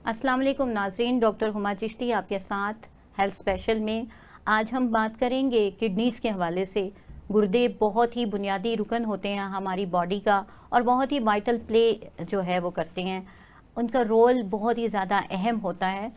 अस्सलाम वालेकुम नाज़रीन, डॉक्टर हुमा चिश्ती आपके साथ हेल्थ स्पेशल में। आज हम बात करेंगे किडनीज़ के हवाले से। गुर्दे बहुत ही बुनियादी रुकन होते हैं हमारी बॉडी का और बहुत ही वाइटल प्ले जो है वो करते हैं। उनका रोल बहुत ही ज़्यादा अहम होता है।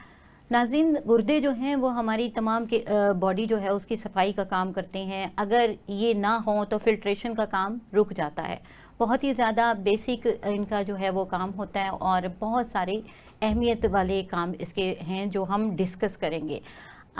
नाज़रीन, गुर्दे जो हैं वो हमारी तमाम के बॉडी जो है उसकी सफाई का काम करते हैं। अगर ये ना हो तो फिल्ट्रेशन का काम रुक जाता है। बहुत ही ज़्यादा बेसिक इनका जो है वो काम होता है और बहुत सारे अहमियत वाले काम इसके हैं जो हम डिस्कस करेंगे।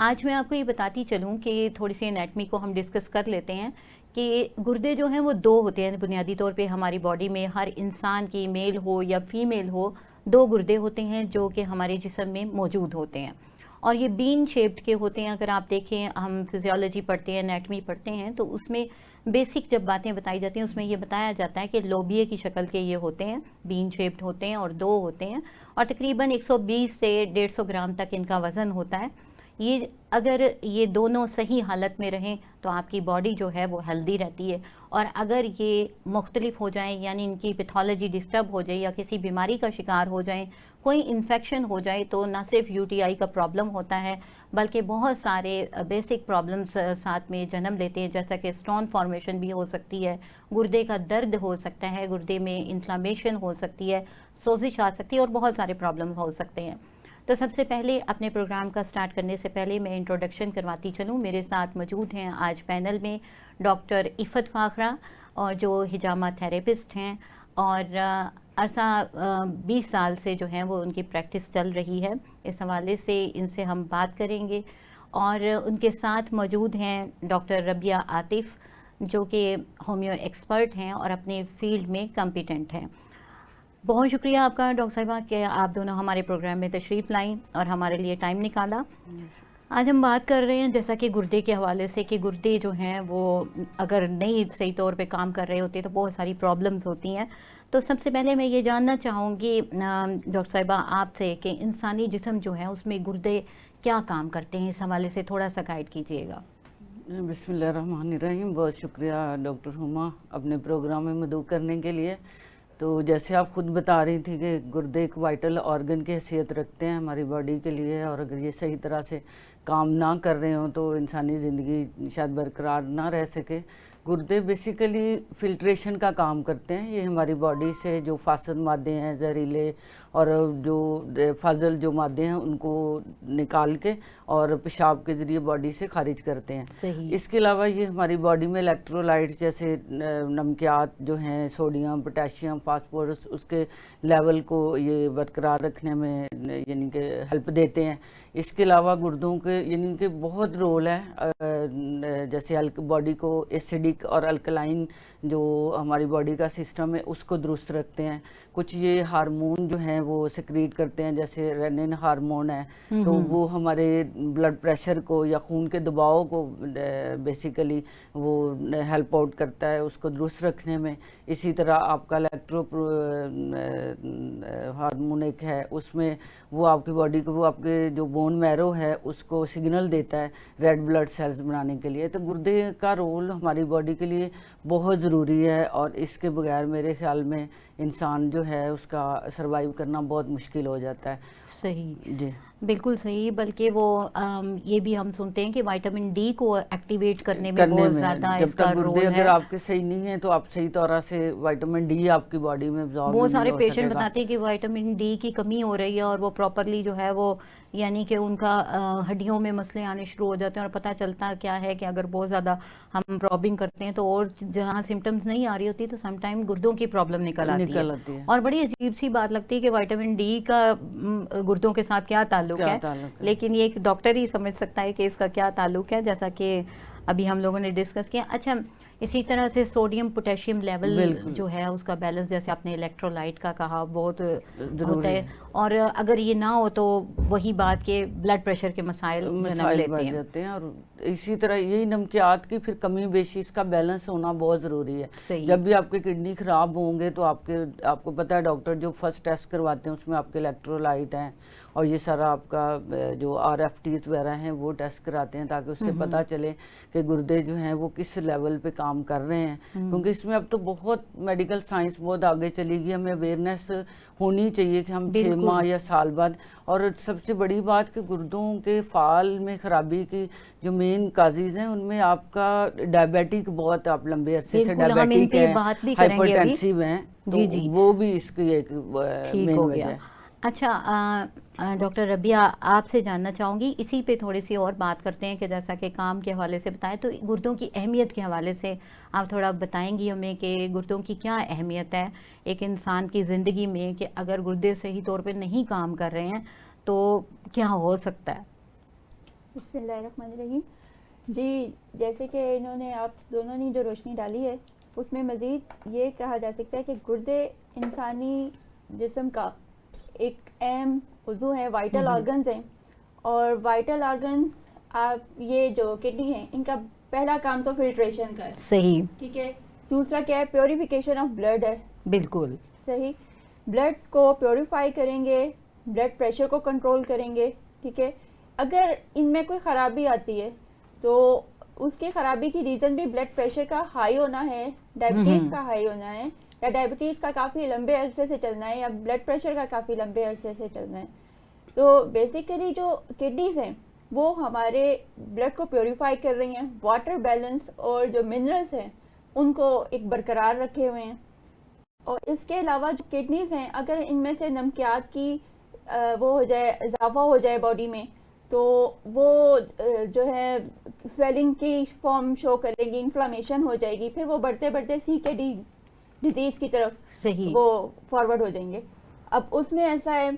आज मैं आपको ये बताती चलूँ कि थोड़ी सी एनाटमी को हम डिस्कस कर लेते हैं कि गुर्दे जो हैं वो दो होते हैं बुनियादी तौर पे हमारी बॉडी में। हर इंसान की, मेल हो या फीमेल हो, दो गुर्दे होते हैं जो कि हमारे जिस्म में मौजूद होते हैं और ये बीन शेप्ड के होते हैं। अगर आप देखें, हम फिजियोलॉजी पढ़ते हैं, एनाटमी पढ़ते हैं, तो उसमें बेसिक जब बातें बताई जाती हैं उसमें ये बताया जाता है कि लोबिये की शक्ल के ये होते हैं, बीन शेप्ड होते हैं और दो होते हैं और तकरीबन 120 से 150 ग्राम तक इनका वज़न होता है। ये अगर ये दोनों सही हालत में रहें तो आपकी बॉडी जो है वो हेल्दी रहती है, और अगर ये मुख्तलिफ हो जाएं, यानी इनकी पैथोलॉजी डिस्टर्ब हो जाए या किसी बीमारी का शिकार हो जाएं, कोई इन्फेक्शन हो जाए, तो ना सिर्फ यूटीआई का प्रॉब्लम होता है बल्कि बहुत सारे बेसिक प्रॉब्लम्स साथ में जन्म लेते हैं, जैसा कि स्टोन फॉर्मेशन भी हो सकती है, गुर्दे का दर्द हो सकता है, गुर्दे में इन्फ्लामेशन हो सकती है, सोजिश आ सकती है और बहुत सारे प्रॉब्लम हो सकते हैं। तो सबसे पहले अपने प्रोग्राम का स्टार्ट करने से पहले मैं इंट्रोडक्शन करवाती चलूँ। मेरे साथ मौजूद हैं आज पैनल में डॉक्टर इफ़त फाखरा, और जो हिजामा थेरेपिस्ट हैं और अरसा 20 साल से जो है वो उनकी प्रैक्टिस चल रही है। इस हवाले से इनसे हम बात करेंगे। और उनके साथ मौजूद हैं डॉक्टर रबिया आतिफ़, जो कि होम्यो एक्सपर्ट हैं और अपने फील्ड में कॉम्पिटेंट हैं। बहुत शुक्रिया आपका डॉक्टर साहिबा कि आप दोनों हमारे प्रोग्राम में तशरीफ़ लाईं और हमारे लिए टाइम निकाला। आज हम बात कर रहे हैं जैसा कि गुर्दे के हवाले से, कि गुर्दे जो हैं वो अगर नहीं सही तौर पे काम कर रहे होते तो बहुत सारी प्रॉब्लम्स होती हैं। तो सबसे पहले मैं ये जानना चाहूँगी डॉक्टर साहिबा आपसे कि इंसानी जिस्म जो है उसमें गुर्दे क्या काम करते हैं, इस हवाले से थोड़ा सा गाइड कीजिएगा। बिस्मिल्लाहिर्रहमानिर्रहीम। बहुत शुक्रिया डॉक्टर हुमा अपने प्रोग्राम में मदऊ करने के लिए। तो जैसे आप खुद बता रही थी कि गुर्दे एक वाइटल ऑर्गन की हैसियत रखते हैं हमारी बॉडी के लिए, और अगर ये सही तरह से काम ना कर रहे हों तो इंसानी ज़िंदगी शायद बरकरार ना रह सके। गुर्दे बेसिकली फ़िल्ट्रेशन का काम करते हैं। ये हमारी बॉडी से जो फासद मादे हैं, जहरीले और जो फाजल जो मादे हैं, उनको निकाल के और पेशाब के ज़रिए बॉडी से खारिज करते हैं। इसके अलावा ये हमारी बॉडी में इलेक्ट्रोलाइट जैसे नमकियात जो हैं, सोडियम, पोटेशियम, फास्फोरस, उसके लेवल को ये बरकरार रखने में यानी कि हेल्प देते हैं। इसके अलावा गुर्दों के यानी कि बहुत रोल है, जैसे बॉडी को एसिडिक और अल्कलाइन जो हमारी बॉडी का सिस्टम है उसको दुरुस्त रखते हैं। कुछ ये हार्मोन जो हैं वो सिक्रीट करते हैं, जैसे रेनिन हार्मोन है, तो वो हमारे ब्लड प्रेशर को या खून के दबाव को बेसिकली वो हेल्प आउट करता है उसको दुरुस्त रखने में। इसी तरह आपका इलेक्ट्रो हार्मोन एक है, उसमें वो आपकी बॉडी को, वो आपके जो बोन मैरो है उसको सिग्नल देता है रेड ब्लड सेल्स बनाने के लिए। तो गुर्दे का रोल हमारी बॉडी के लिए बहुत ज़रूरी है और इसके बगैर मेरे ख्याल में इंसान जो है उसका सरवाइव करना बहुत मुश्किल हो जाता है। सही जी, बिल्कुल सही। बल्कि वो ये भी हम सुनते हैं कि विटामिन डी को एक्टिवेट करने में बहुत ज़्यादा जब इसका तक रोल गुर्दे है। अगर आपके सही नहीं है तो आप सही तरह से विटामिन डी आपकी बॉडी में एब्जॉर्ब बहुत नहीं सारे हो पेशेंट सकेगा। बताते हैं कि विटामिन डी की कमी हो रही है और वो प्रॉपरली जो है वो, यानी कि उनका हड्डियों में मसले आने शुरू हो जाते हैं। और पता चलता क्या है कि अगर बहुत ज़्यादा हम प्रॉबिंग करते हैं तो, और जहाँ सिम्टम्स नहीं आ रही होती तो समटाइम गुर्दों की प्रॉब्लम निकल आती है। और बड़ी अजीब सी बात लगती है कि विटामिन डी का गुर्दों के साथ क्या ताल्लुक है, लेकिन ये एक डॉक्टर ही समझ सकता है कि इसका क्या ताल्लुक है, जैसा कि अभी हम लोगों ने डिस्कस किया। अच्छा, इसी तरह से सोडियम पोटेशियम लेवल जो है उसका बैलेंस, जैसे आपने इलेक्ट्रोलाइट का कहा, बहुत होता है। और अगर ये ना हो तो वही बात के ब्लड प्रेशर के मसाइल बढ़ जाते हैं। और इसी तरह यही नमकियात की फिर कमी बेशी, इसका बैलेंस होना बहुत ज़रूरी है। जब भी आपके किडनी ख़राब होंगे तो आपको पता है डॉक्टर जो फर्स्ट टेस्ट करवाते हैं उसमें आपके इलेक्ट्रोलाइट हैं और ये सारा आपका जो RFTs वगैरह हैं वो टेस्ट कराते हैं, ताकि उससे पता चले कि गुर्दे जो हैं वो किस लेवल पे काम कर रहे हैं। क्योंकि इसमें अब तो बहुत मेडिकल साइंस बहुत आगे चली गई, हमें अवेयरनेस होनी चाहिए कि हम 6 माह या साल बाद। और सबसे बड़ी बात कि गुर्दों के फाल में खराबी की जो मेन काजेज हैं उनमें आपका डायबिटिक, बहुत आप लंबे अरसे से डायबिटिक है, हाइपरटेंसिव हैं, तो वो भी इसकी एक मेन वजह है। अच्छा डॉक्टर रबिया, आपसे जानना चाहूँगी इसी पे थोड़ी सी और बात करते हैं कि जैसा कि काम के हवाले से बताएं, तो गुर्दों की अहमियत के हवाले से आप थोड़ा बताएंगी हमें कि गुर्दों की क्या अहमियत है एक इंसान की ज़िंदगी में, कि अगर गुर्दे सही तौर पे नहीं काम कर रहे हैं तो क्या हो सकता है? बिस्मिल्लाहिर्रहमानिर्रहीम। जी, जैसे कि इन्होंने आप दोनों ने जो रोशनी डाली है उसमें मज़ीद ये कहा जा सकता है कि गुर्दे इंसानी जिस्म का एक अहम उज़ू है, वाइटल ऑर्गन्स हैं। और वाइटल ऑर्गन आप ये जो किडनी है इनका पहला काम तो फिल्ट्रेशन का है, सही, ठीक है। दूसरा क्या है, प्योरिफिकेशन ऑफ ब्लड है, बिल्कुल सही। ब्लड को प्योरीफाई करेंगे, ब्लड प्रेशर को कंट्रोल करेंगे, ठीक है। अगर इनमें कोई ख़राबी आती है तो उसकी ख़राबी की रीज़न भी ब्लड प्रेशर का हाई होना है, डायबिटीज़ का हाई होना है, या डायबिटीज़ का काफ़ी लंबे अरसे से चलना है, या ब्लड प्रेशर का काफ़ी लंबे अरसे से चलना है। तो बेसिकली जो किडनीज हैं वो हमारे ब्लड को प्योरीफाई कर रही हैं, वाटर बैलेंस और जो मिनरल्स हैं उनको एक बरकरार रखे हुए हैं। और इसके अलावा जो किडनीज हैं, अगर इनमें से नमकियात की वो हो जाए, इजाफा हो जाए बॉडी में, तो वो जो है स्वेलिंग की फॉर्म शो करेगी, इन्फ्लामेशन हो जाएगी, फिर वो बढ़ते बढ़ते CKD डिजीज की तरफ सही वो फॉरवर्ड हो जाएंगे। अब उसमें ऐसा है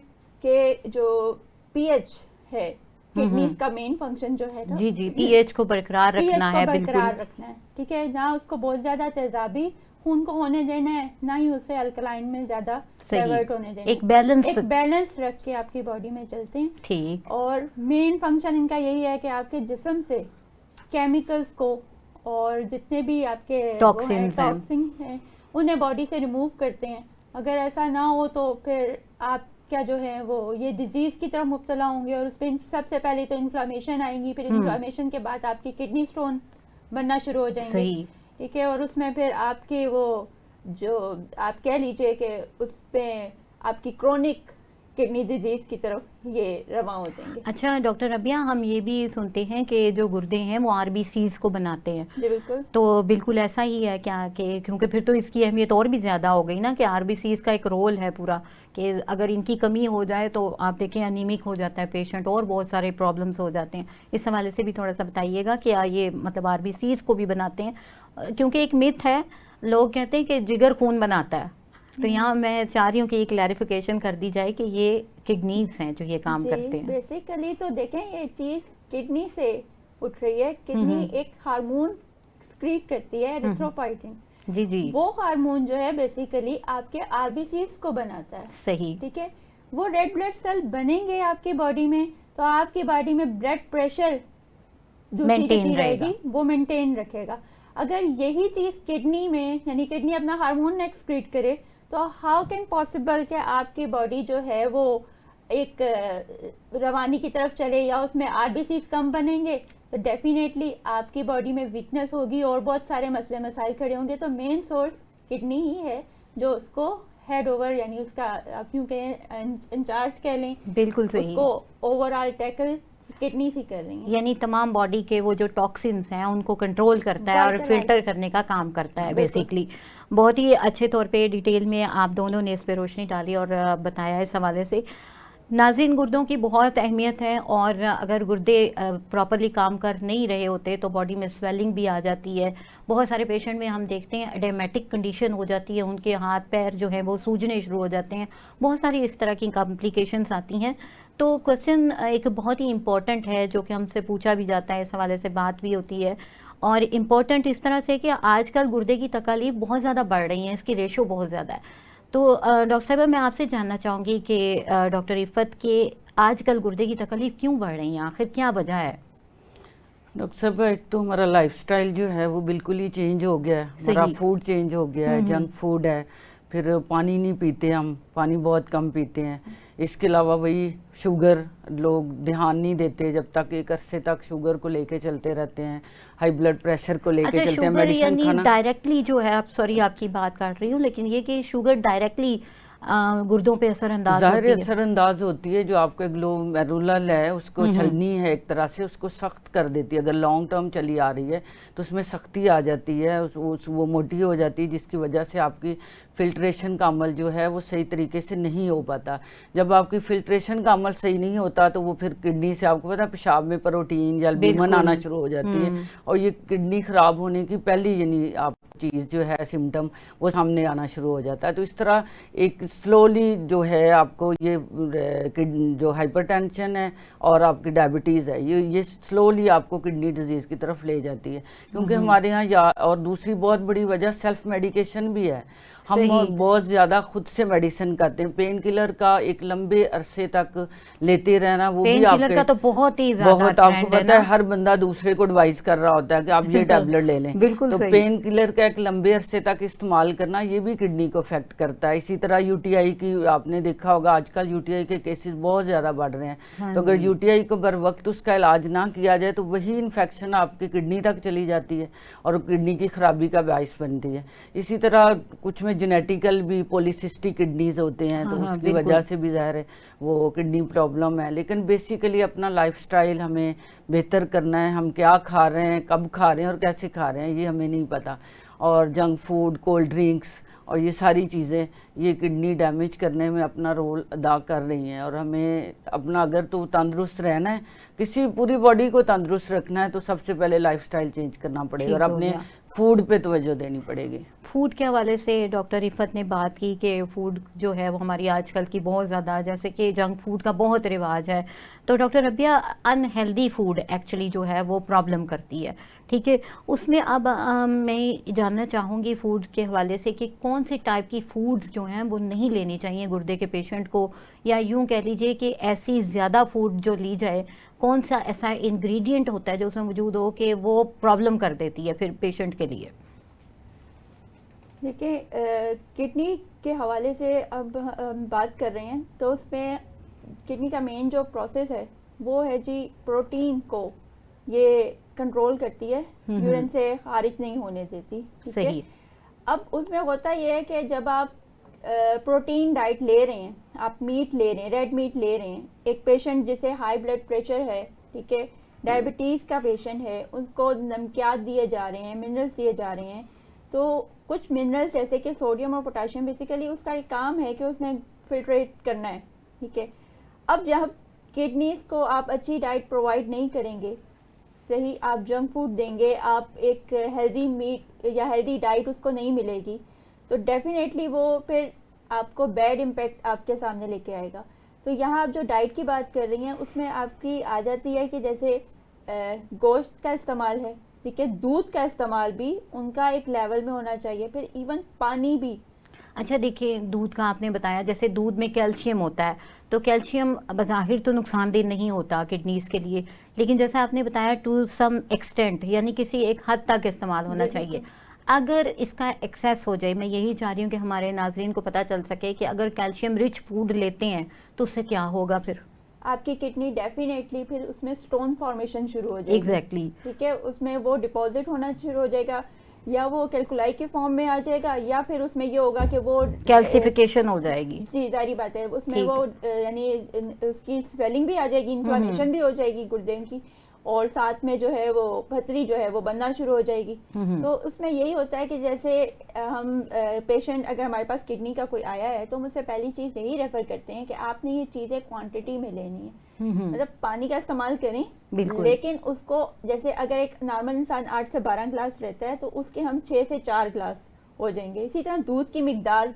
कि जो पीएच है, किडनीज का मेन फंक्शन जो है ना, जी पीएच को बरकरार रखना है, बरकरार रखना है, ठीक है। ना उसको बहुत ज्यादा तेजाबी खून को होने देना है, ना ही उसे अल्कलाइन में ज्यादा डाइवर्ट होने देना है। एक बैलेंस रख के आपकी बॉडी में चलते हैं, ठीक। और मेन फंक्शन इनका यही है कि आपके जिस्म से केमिकल्स को और जितने भी आपके टॉक्सिन्स हैं उन्हें बॉडी से रिमूव करते हैं। अगर ऐसा ना हो तो फिर आप क्या जो है वो ये डिजीज की तरफ मुब्तला होंगे, और उसमें सबसे पहले तो इन्फ्लामेशन आएंगी, फिर इन्फ्लामेशन के बाद आपकी किडनी स्टोन बनना शुरू हो जाएंगे, सही, ठीक है। और उसमें फिर आपके वो जो आप कह लीजिए कि उस पे आपकी क्रोनिक किडनी डिजीज की तरफ ये रवा हो जाएंगे। अच्छा डॉक्टर रबिया, हम ये भी सुनते हैं कि जो गुर्दे हैं वो RBCs को बनाते हैं, जी बिल्कुल। तो बिल्कुल ऐसा ही है क्या? कि क्योंकि फिर तो इसकी अहमियत और भी ज़्यादा हो गई ना, कि RBCs का एक रोल है पूरा, कि अगर इनकी कमी हो जाए तो आप देखें अनीमिक हो जाता है पेशेंट, और बहुत सारे प्रॉब्लम्स हो जाते हैं। इस हवाले से भी थोड़ा सा बताइएगा कि ये मतलब RBCs को भी बनाते हैं, क्योंकि एक मिथ है, लोग कहते हैं कि जिगर खून बनाता है, तो यहाँ मैं चाह रही हूँ कि ये क्लैरिफिकेशन कर दी जाए कि ये किडनीज हैं जो ये काम करते हैं। बेसिकली तो देखें ये चीज़ किडनी से उठ रही है। किडनी एक हार्मोन एक्सक्रीट करती है, एरिथ्रोपोइटिन। जी वो हार्मोन जो है बेसिकली आपके RBCs को बनाता है, सही, ठीक है। वो रेड ब्लड सेल बनेंगे आपकी बॉडी में, तो आपकी बॉडी में ब्लड प्रेशर मेंटेन रहेगा, वो मेंटेन रखेगा। अगर यही चीज़ किडनी में, यानी किडनी अपना हार्मोन एक्सक्रीट करे, तो हाउ कैन पॉसिबल कि आपकी बॉडी जो है वो एक रवानी की तरफ चले, या उसमें RBCs कम बनेंगे, तो डेफिनेटली आपकी बॉडी में वीकनेस होगी और बहुत सारे मसले मसाइल खड़े होंगे। तो मेन सोर्स किडनी ही है जो उसको हेड ओवर, यानी उसका आप यूँ कहें इंचार्ज कह लें, बिल्कुल सही, उसको ओवरऑल टैकल किडनी ही कर रही है, यानी तमाम बॉडी के वो जो टॉक्सिन्स हैं उनको कंट्रोल करता है और फिल्टर करने का काम करता है बेसिकली। बहुत ही अच्छे तौर पे डिटेल में आप दोनों ने इस पे रोशनी डाली और बताया इस हवाले से। नाज़रीन, गुर्दों की बहुत अहमियत है, और अगर गुर्दे प्रॉपरली काम कर नहीं रहे होते तो बॉडी में स्वेलिंग भी आ जाती है। बहुत सारे पेशेंट में हम देखते हैं एडेमेटिक कंडीशन हो जाती है, उनके हाथ पैर जो हैं वो सूजने शुरू हो जाते हैं, बहुत सारी इस तरह की कॉम्प्लिकेशंस आती हैं। तो क्वेश्चन एक बहुत ही इम्पॉर्टेंट है जो कि हमसे पूछा भी जाता है, इस हवाले से बात भी होती है, और इम्पॉर्टेंट इस तरह से कि आजकल गुर्दे की तकलीफ बहुत ज़्यादा बढ़ रही है, इसकी रेशो बहुत ज़्यादा है। तो डॉक्टर साहब, मैं आपसे जानना चाहूँगी कि डॉक्टर इफ़त के आजकल गुर्दे की तकलीफ क्यों बढ़ रही है, आखिर क्या वजह है? डॉक्टर साहब, एक तो हमारा लाइफस्टाइल जो है वो बिल्कुल ही चेंज हो गया है, हमारा फूड चेंज हो गया है, जंक फूड है, फिर पानी नहीं पीते, हम पानी बहुत कम पीते हैं। इसके अलावा वही शुगर, लोग ध्यान नहीं देते, जब तक एक अरसे तक शुगर को लेके चलते रहते हैं, हाई ब्लड प्रेशर को लेके अच्छा, चलते हैं, शुगर मेडिसिन यानी खाना। डायरेक्टली जो है, आप सॉरी आपकी बात काट रही हूँ, लेकिन ये कि शुगर डायरेक्टली गुर्दों पे असरअंदाज ज़ाहिर होती है। असरअंदाज होती है। जो आपका ग्लोमेरुलर है उसको छलनी है एक तरह से, उसको सख्त कर देती है। अगर लॉन्ग टर्म चली आ रही है तो उसमें सख्ती आ जाती है, वो मोटी हो जाती है, जिसकी वजह से आपकी फिल्ट्रेशन का अमल जो है वो सही तरीके से नहीं हो पाता। जब आपकी फिल्ट्रेशन का अमल सही नहीं होता तो वो फिर किडनी से, आपको पता है, पेशाब में प्रोटीन या एल्ब्यूमिन आना शुरू हो जाती है, और ये किडनी खराब होने की पहली यानी आप चीज़ जो है, सिम्टम, वो सामने आना शुरू हो जाता है। तो इस तरह एक स्लोली जो है आपको ये जो हाइपरटेंशन है और आपकी डायबिटीज़ है, ये स्लोली आपको किडनी डिजीज़ की तरफ ले जाती है। क्योंकि हमारे यहाँ और दूसरी बहुत बड़ी वजह सेल्फ मेडिकेशन भी है। हम बहुत ज़्यादा खुद से मेडिसिन करते हैं। पेन किलर का एक लंबे अरसे तक लेते रहना, वो भी आपके का तो बहुत ही ज़्यादा बहुत, आपको पता है, हर बंदा दूसरे को एडवाइस कर रहा होता है कि आप ये टैबलेट ले लें। बिल्कुल तो सही। पेन किलर का एक लंबे अरसे तक इस्तेमाल करना, ये भी किडनी को अफेक्ट करता है। इसी तरह यूटीआई की आपने देखा होगा, आजकल यूटीआई के केसेस बहुत ज़्यादा बढ़ रहे हैं। तो अगर यूटीआई को बर वक्त उसका इलाज ना किया जाए तो वही इन्फेक्शन आपकी किडनी तक चली जाती है और किडनी की खराबी का बायस बनती है। इसी तरह कुछ में जेनेटिकल भी पॉलीसिस्टिक किडनीज होते हैं, तो उसकी वजह से भी ज़ाहिर है वो किडनी प्रॉब्लम है। लेकिन बेसिकली अपना लाइफस्टाइल हमें बेहतर करना है। हम क्या खा रहे हैं, कब खा रहे हैं और कैसे खा रहे हैं, ये हमें नहीं पता। और जंक फूड, कोल्ड ड्रिंक्स और ये सारी चीज़ें ये किडनी डैमेज करने में अपना रोल अदा कर रही हैं। और हमें अपना, अगर तो तंदुरुस्त रहना है, किसी पूरी बॉडी को तंदुरुस्त रखना है, तो सबसे पहले लाइफस्टाइल चेंज करना पड़ेगा और अपने फूड पे तवज्जो देनी पड़ेगी। फूड के हवाले से डॉक्टर रिफत ने बात की कि फूड जो है वो हमारी आजकल की बहुत ज़्यादा, जैसे कि जंक फूड का बहुत रिवाज है। तो doctor Rabia, unhealthy food actually जो है वो प्रॉब्लम करती है, ठीक है। उसमें अब मैं जानना चाहूँगी फूड के हवाले से कि कौन सी टाइप की फूड्स जो हैं वो नहीं लेनी चाहिए गुर्दे के पेशेंट को, या यूँ कह लीजिए कि ऐसी ज़्यादा फूड जो ली जाए, कौन सा ऐसा इंग्रेडिएंट होता है जो उसमें मौजूद हो कि वो प्रॉब्लम कर देती है फिर पेशेंट के लिए। देखिए, किडनी के हवाले से अब हम बात कर रहे हैं, तो उसमें किडनी का मेन जो प्रोसेस है वो है जी, प्रोटीन को ये कंट्रोल करती है, यूरिन से खारिज नहीं होने देती, ठीक है। अब उसमें होता ये है कि जब आप प्रोटीन डाइट ले रहे हैं, आप मीट ले रहे हैं, रेड मीट ले रहे हैं, एक पेशेंट जिसे हाई ब्लड प्रेशर है, ठीक है, डायबिटीज़ का पेशेंट है, उनको नमकियात दिए जा रहे हैं, मिनरल्स दिए जा रहे हैं। तो कुछ मिनरल्स जैसे कि सोडियम और पोटाशियम, बेसिकली उसका एक काम है कि उसने फिल्ट्रेट करना है, ठीक है। अब जब किडनीज को आप अच्छी डाइट प्रोवाइड नहीं करेंगे, सही आप जंक फूड देंगे, आप एक हेल्दी मीट या हेल्दी डाइट उसको नहीं मिलेगी, तो डेफिनेटली वो फिर आपको बैड इम्पैक्ट आपके सामने लेके आएगा। तो यहाँ आप जो डाइट की बात कर रही हैं उसमें आपकी आ जाती है कि जैसे गोश्त का इस्तेमाल है, ठीक है, दूध का इस्तेमाल भी उनका एक लेवल में होना चाहिए, फिर इवन पानी भी। अच्छा देखिए, दूध का आपने बताया, जैसे दूध में कैल्शियम होता है, तो कैल्शियम बज़ाहिर तो नुकसानदेह नहीं होता किडनीज़ के लिए, लेकिन जैसा आपने बताया टू सम एक्सटेंट, यानी किसी एक हद तक इस्तेमाल होना चाहिए। अगर इसका एक्सेस हो जाए, मैं यही चाह रही हूँ कि हमारे नाजरीन को पता चल सके कि अगर कैल्शियम रिच फूड लेते हैं तो उससे क्या होगा, फिर आपकी किडनी डेफिनेटली फिर उसमें स्टोन फॉर्मेशन शुरू हो जाएगी, एग्जैक्टली, ठीक है, उसमें वो डिपॉजिट होना शुरू हो जाएगा, या वो कैल्कुलाई के फॉर्म में आ जाएगा, या फिर उसमें ये होगा कि वो कैल्सिफिकेशन हो जाएगी। जी, जारी बात है, उसमें वो यानी उसकी स्वेलिंग भी आ जाएगी, इन्फ्लेमेशन भी हो जाएगी गुर्दे की, और साथ में जो है वो पथरी जो है वो बनना शुरू हो जाएगी। तो उसमें यही होता है कि जैसे हम पेशेंट, अगर हमारे पास किडनी का कोई आया है तो मुझसे पहली चीज़ यही रेफर करते हैं कि आपने ये चीज़ें क्वांटिटी में लेनी है, मतलब पानी का इस्तेमाल करें, लेकिन उसको जैसे अगर एक नॉर्मल इंसान 8 से 12 ग्लास रहता है तो उसके हम 6 से 4 ग्लास हो जाएंगे। इसी तरह दूध की मिकदार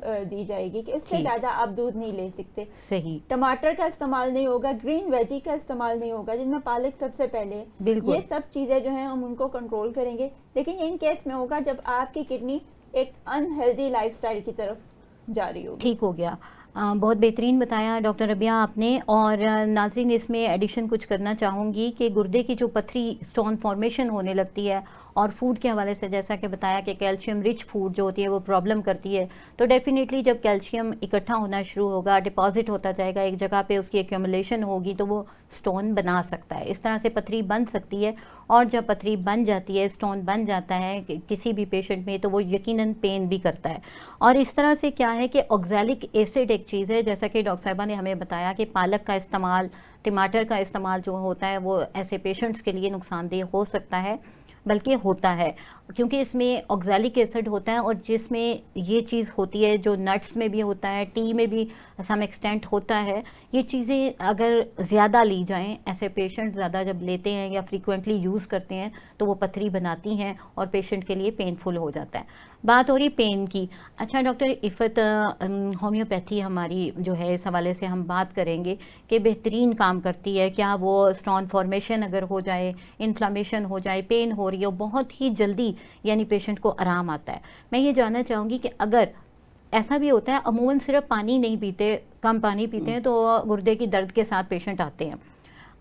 दी जाएगी कि इससे ज़्यादा आप दूध नहीं ले सकते। सही, टमाटर का इस्तेमाल नहीं होगा, ग्रीन वेजी का इस्तेमाल नहीं होगा, जिनमें पालक सबसे पहले, ये सब चीज़ें जो हैं हम उनको कंट्रोल करेंगे। लेकिन इन केस में होगा जब आपकी किडनी एक अनहेल्दी लाइफस्टाइल की तरफ जा रही होगी। ठीक हो गया। बहुत बेहतरीन बताया डॉक्टर रबिया आपने। और नाज़रीन, इसमें एडिशन कुछ करना चाहूँगी कि गुर्दे की जो पथरी स्टोन फॉर्मेशन होने लगती है और फूड के हवाले से जैसा कि बताया कि कैल्शियम रिच फूड जो होती है वो प्रॉब्लम करती है, तो डेफिनेटली जब कैल्शियम इकट्ठा होना शुरू होगा, डिपॉजिट होता जाएगा एक जगह पे, उसकी एक्यूमुलेशन होगी तो वो स्टोन बना सकता है। इस तरह से पथरी बन सकती है। और जब पथरी बन जाती है, स्टोन बन जाता है किसी भी पेशेंट में, तो वो यकीनन पेन भी करता है। और इस तरह से क्या है कि ऑक्सैलिक एसिड एक चीज़ है, जैसा कि डॉक्टर साहिबा ने हमें बताया कि पालक का इस्तेमाल, टमाटर का इस्तेमाल जो होता है वो ऐसे पेशेंट्स के लिए नुकसानदेह हो सकता है, बल्कि होता है, क्योंकि इसमें ऑक्सैलिक एसिड होता है। और जिसमें ये चीज़ होती है जो नट्स में भी होता है, टी में भी सम एक्सटेंट होता है, ये चीज़ें अगर ज़्यादा ली जाएं, ऐसे पेशेंट ज़्यादा जब लेते हैं या फ्रीक्वेंटली यूज़ करते हैं तो वो पथरी बनाती हैं और पेशेंट के लिए पेनफुल हो जाता है। बात हो रही पेन की। अच्छा डॉक्टर इफ़त, होम्योपैथी हमारी जो है, इस हवाले से हम बात करेंगे कि बेहतरीन काम करती है। क्या वो स्टोन फॉर्मेशन अगर हो जाए, इन्फ्लामेशन हो जाए, पेन हो रही हो, बहुत ही जल्दी यानी पेशेंट को आराम आता है। मैं ये जानना चाहूँगी कि अगर ऐसा भी होता है, अमूमन सिर्फ पानी नहीं पीते, कम पानी पीते हैं तो गुर्दे की दर्द के साथ पेशेंट आते हैं,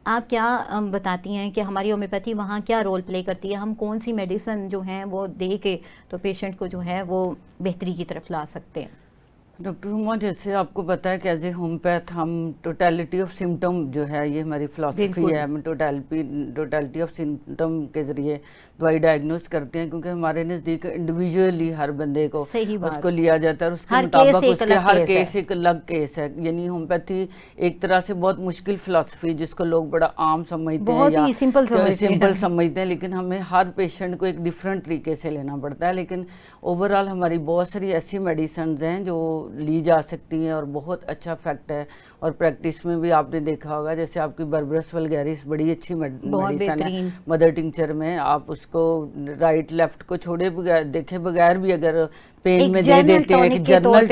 आप क्या बताती हैं कि हमारी होम्योपैथी वहाँ क्या रोल प्ले करती है? हम कौन सी मेडिसिन जो हैं वो दे के तो पेशेंट को जो है वो बेहतरी की तरफ ला सकते हैं? डॉक्टर हुमा, जैसे आपको पता है कि एज ए होम्योपैथ हम टोटलिटी ऑफ सिम्टम जो है, ये हमारी फिलॉसफी है, हम टोटलिटी ऑफ सिम्टम के ज़रिए दवाई डायग्नोस करते हैं, क्योंकि हमारे नज़दीक इंडिविजुअली हर बंदे को उसको लिया जाता है और उसके मुताबिक उसके हर केस एक अलग केस है। यानी होम्योपैथी एक तरह से बहुत मुश्किल फिलॉसफी, जिसको लोग बड़ा आम समझते हैं या सिंपल समझते हैं, लेकिन हमें हर पेशेंट को एक डिफरेंट तरीके से लेना पड़ता है। लेकिन ओवरऑल हमारी बहुत सारी ऐसी मेडिसिन हैं जो ली जा सकती हैं और बहुत अच्छा इफेक्ट है। और प्रैक्टिस में भी आपने देखा होगा, जैसे आपकी बर्बरस वल्गैरिस बड़ी अच्छी मेडिसिन है, मदर टिंचर में आप उसको राइट लेफ्ट को छोड़े बगैर, देखे बगैर भी अगर पेन में दे देते हैं, एक जर्नल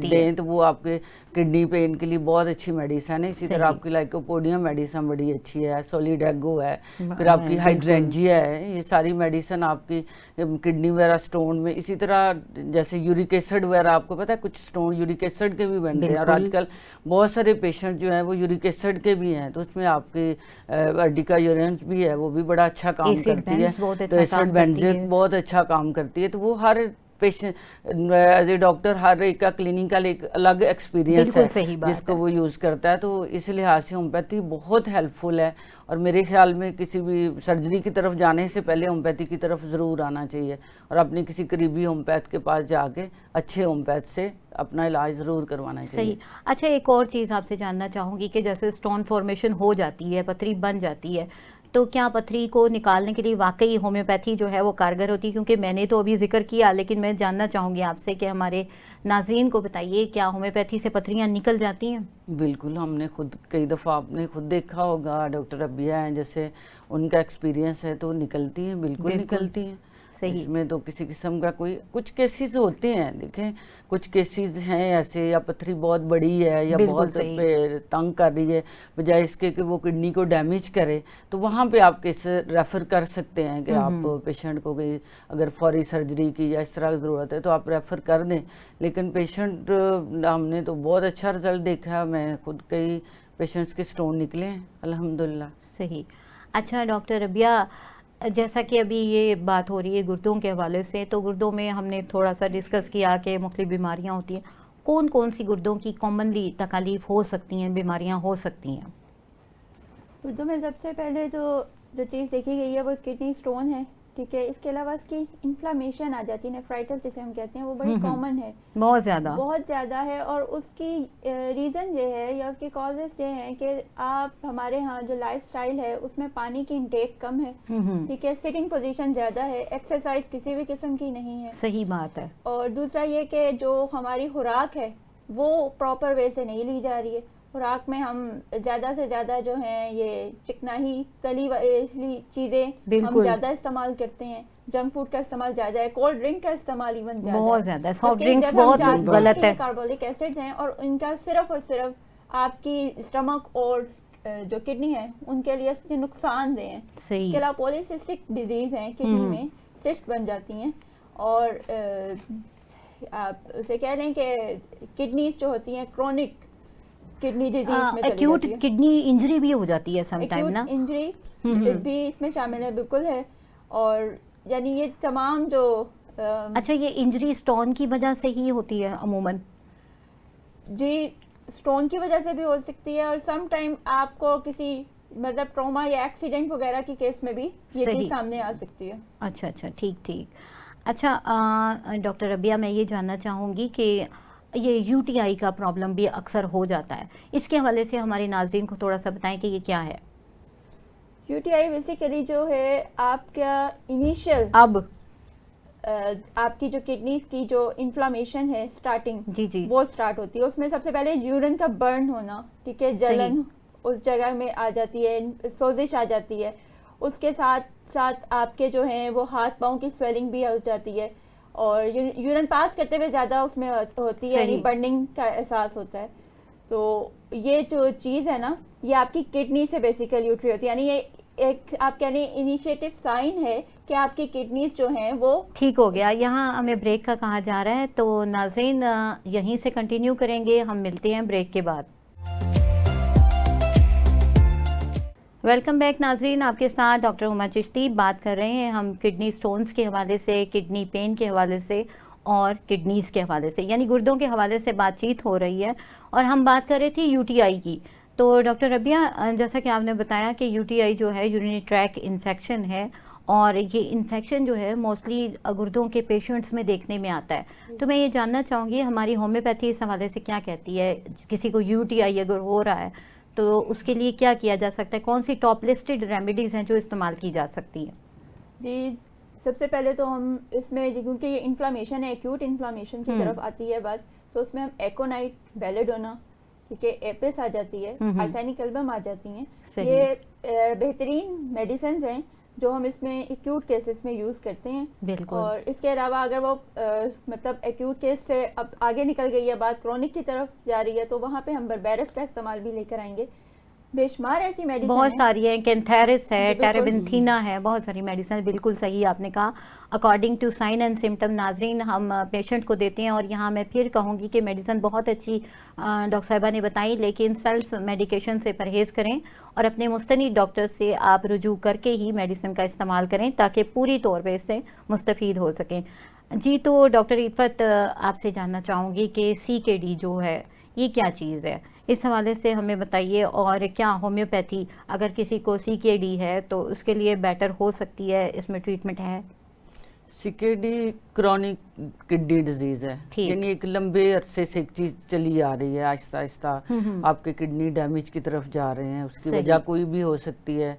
दें, तो वो आपके किडनी पेन के लिए बहुत अच्छी मेडिसिन है। इसी तरह आपकी लाइकोपोडियम मेडिसिन बड़ी अच्छी है, सोलिडेगो है, फिर आपकी हाइड्रेंजिया है, ये सारी मेडिसिन आपकी किडनी वगैरह स्टोन में। इसी तरह जैसे यूरिक एसिड वगैरह, आपको पता है कुछ स्टोन यूरिक एसिड के भी बन रहे हैं, और आजकल बहुत सारे पेशेंट जो हैं वो यूरिक एसिड के भी हैं, तो उसमें आपकी अर्डिका यूरेंस भी है, वो भी बड़ा अच्छा काम करती है, तो एसिड बेंजीन बहुत अच्छा काम करती है। तो वो हर पेशेंट एज ए डॉक्टर हर एक का क्लिनिकल एक अलग एक्सपीरियंस है जिसको वो यूज़ करता है, तो इस लिहाज से होम्योपैथी बहुत हेल्पफुल है। और मेरे ख्याल में किसी भी सर्जरी की तरफ जाने से पहले होम्योपैथी की तरफ ज़रूर आना चाहिए और अपने किसी करीबी होम्योपैथ के पास जाके अच्छे होम्योपैथ से अपना इलाज ज़रूर करवाना चाहिए। सही। अच्छा, एक और चीज़ आपसे जानना चाहूँगी कि जैसे स्टोन फॉर्मेशन हो जाती है, पथरी बन जाती है, तो क्या पथरी को निकालने के लिए वाकई होम्योपैथी जो है वो कारगर होती है? क्योंकि मैंने तो अभी जिक्र किया, लेकिन मैं जानना चाहूँगी आपसे कि हमारे नाज़रीन को बताइए, क्या होम्योपैथी से पथरियाँ निकल जाती हैं? बिल्कुल, हमने खुद कई दफ़ा, आपने खुद देखा होगा, डॉक्टर रबिया हैं जैसे, उनका एक्सपीरियंस है, तो निकलती हैं, बिल्कुल निकलती हैं। सही। इसमें तो किसी किस्म का कोई, कुछ केसेस होते हैं, देखें कुछ केसेस हैं ऐसे, या पथरी बहुत बड़ी है या बहुत तंग कर रही है, बजाय इसके कि वो किडनी को डैमेज करे, तो वहाँ पे आप केस रेफ़र कर सकते हैं कि आप पेशेंट को कोई अगर फौरी सर्जरी की या इस तरह की ज़रूरत है तो आप रेफ़र कर दें। लेकिन पेशेंट, हमने तो बहुत अच्छा रिजल्ट देखा है, मैं खुद कई पेशेंट्स के स्टोन निकले हैं अल्हम्दुलिल्लाह। सही। अच्छा डॉक्टर रबिया, जैसा कि अभी ये बात हो रही है गुर्दों के हवाले से, तो गुर्दों में हमने थोड़ा सा डिस्कस किया कि मुख्तलिफ बीमारियां होती हैं। कौन कौन सी गुर्दों की कॉमनली तकलीफ हो सकती हैं, बीमारियां हो सकती हैं? गुर्दों में सबसे पहले तो जो चीज़ देखी गई है वो किडनी स्टोन है, ठीक है। इसके अलावा इसकी इन्फ्लामेशन आ जाती है, नेफ्राइटिस जिसे हम कहते हैं, वो बड़ी कॉमन है, बहुत ज़्यादा है। और उसकी रीज़न ये है या उसकी कॉजेस ये हैं कि आप, हमारे यहाँ जो लाइफस्टाइल है उसमें पानी की इंटेक कम है, ठीक है, सिटिंग पोजीशन ज़्यादा है, एक्सरसाइज किसी भी किस्म की नहीं है। सही बात है। और दूसरा ये कि जो हमारी खुराक है वो प्रॉपर वे से नहीं ली जा रही है। खुराक में हम ज़्यादा से ज़्यादा जो है ये चिकनाई तली चीज़ें हम ज़्यादा इस्तेमाल करते हैं, जंक फूड का इस्तेमाल ज़्यादा है, कोल्ड ड्रिंक का इस्तेमाल इवन बहुत ज़्यादा है, सॉफ्ट ड्रिंक्स बहुत गलत है। कार्बोलिक एसिड्स हैं और इनका सिर्फ और सिर्फ आपकी स्टमक और जो किडनी है उनके लिए नुकसानदेह हैं। इसके अलावा पॉलीसिस्टिक डिजीज़ हैं, किडनी में सिस्ट बन जाती हैं और आप उसे कह लें कि किडनीज जो होती हैं क्रोनिक किडनी डिजीज में चली एक्यूट जाती है। किडनी इंजरी भी हो जाती है समटाइम ना। इंजरी हम्म। भी इसमें शामिल है, बिल्कुल है। और यानी ये तमाम जो अच्छा, ये इंजरी स्टोन की वजह से ही होती है अमूमन? जी, स्टोन की वजह से भी हो सकती है, और सम टाइम आपको किसी मतलब ट्रॉमा या एक्सीडेंट वगैरह की केस में भी ये सही। चीज़ सामने आ सकती है। अच्छा अच्छा, ठीक ठीक। अच्छा डॉक्टर रबिया, मैं ये जानना चाहूँगी कि ये यूटीआई का प्रॉब्लम भी अक्सर हो जाता है, इसके हवाले से हमारे नाज़रीन को थोड़ा सा बताएं कि ये क्या है। यूटीआई बेसिकली जो है आपका इनिशियल अब आपकी जो किडनीज की जो इन्फ्लामेशन है स्टार्टिंग, जी जी, वो स्टार्ट होती है। उसमें सबसे पहले यूरिन का बर्न होना, ठीक है, सही। जलन उस जगह में आ जाती है, सोजिश आ जाती है। उसके साथ साथ आपके जो हैं वो हाथ पाँव की स्वेलिंग भी हो जाती है, और यूरिन पास करते हुए ज़्यादा उसमें होती है, यानी सही। बर्निंग का एहसास होता है। तो ये जो चीज़ है ना, ये आपकी किडनी से बेसिकली उठ रही होती है, यानी ये एक आप कह लें इनिशिएटिव साइन है कि आपकी किडनीज जो हैं वो ठीक हो गया। यहाँ हमें ब्रेक का कहा जा रहा है, तो नाज़रीन यहीं से कंटिन्यू करेंगे, हम मिलते हैं ब्रेक के बाद। वेलकम बैक नाज़रीन, आपके साथ डॉक्टर हुमा चिश्ती बात कर रहे हैं हम किडनी स्टोन्स के हवाले से, किडनी पेन के हवाले से और किडनीज़ के हवाले से, यानी गुर्दों के हवाले से बातचीत हो रही है। और हम बात कर रहे थे यूटीआई की। तो डॉक्टर रबिया, जैसा कि आपने बताया कि यूटीआई जो है यूरिनरी ट्रैक इन्फेक्शन है, और ये इन्फेक्शन जो है मोस्टली गुर्दों के पेशेंट्स में देखने में आता है। तो मैं ये जानना चाहूँगी हमारी होम्योपैथी इस हवाले से क्या कहती है, किसी को यूटीआई अगर हो रहा है तो उसके लिए क्या किया जा सकता है, कौन सी टॉप लिस्टेड रेमेडीज़ हैं जो इस्तेमाल की जा सकती हैं? जी, सबसे पहले तो हम इसमें, क्योंकि ये इन्फ्लामेशन है, एक्यूट इन्फ्लामेशन की तरफ आती है बात, तो उसमें हम एकोनाइट, बेलेडोना, ठीक है, एपिस आ जाती है, आर्सेनिक एल्बम आ जाती हैं। सही। ये बेहतरीन मेडिसिन हैं जो हम इसमें एक्यूट केसेस में यूज़ करते हैं। बिल्कुल। और इसके अलावा अगर वो मतलब एक्यूट केस से अब आगे निकल गई है, बात क्रोनिक की तरफ जा रही है, तो वहाँ पे हम बर्बेरस का इस्तेमाल भी लेकर आएंगे। बेशुमार ऐसी मेडिसिन बहुत सारी है, कैंथेरिस है, बिल्कुल। टेरेबिंथीना है, बहुत सारी मेडिसिन, बिल्कुल सही आपने कहा। According to sign and symptom नाजरीन हम पेशेंट को देते हैं। और यहाँ मैं फिर कहूँगी कि मेडिसिन बहुत अच्छी डॉक्टर साहिबा ने बताई, लेकिन सेल्फ मेडिकेशन से परहेज़ करें और अपने मुस्तनी डॉक्टर से आप रुजू करके ही मेडिसिन का इस्तेमाल करें ताकि पूरी तौर पर इससे मुस्तफ़ीद हो सकें। जी, तो डॉक्टर इफ़त, आपसे जानना चाहूँगी कि CKD जो है ये क्या चीज़ है, इस हवाले से हमें बताइए। और क्या होम्योपैथी अगर किसी को CKD है तो उसके लिए बेटर हो सकती है, इसमें ट्रीटमेंट है? CKD क्रॉनिक किडनी डिजीज है, ठीक। यानी एक लंबे अरसे से एक चीज चली आ रही है, आहिस्ता आहिस्ता आपके किडनी डैमेज की तरफ जा रहे हैं। उसकी सही। वजह कोई भी हो सकती है,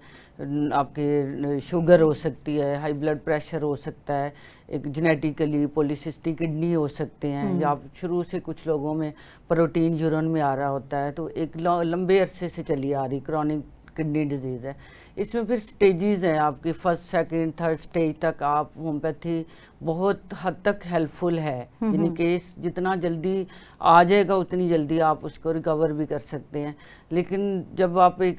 आपके शुगर हो सकती है, हाई ब्लड प्रेशर हो सकता है, एक जेनेटिकली पॉलीसिस्टिक किडनी हो सकते हैं, या शुरू से कुछ लोगों में प्रोटीन यूरिन में आ रहा होता है। तो एक लंबे अरसे से चली आ रही क्रॉनिक किडनी डिजीज़ है। इसमें फिर स्टेजेस हैं आपकी, फर्स्ट सेकंड थर्ड स्टेज तक आप होम्योपैथी बहुत हद तक हेल्पफुल है, यानी केस जितना जल्दी आ जाएगा उतनी जल्दी आप उसको रिकवर भी कर सकते हैं। लेकिन जब आप एक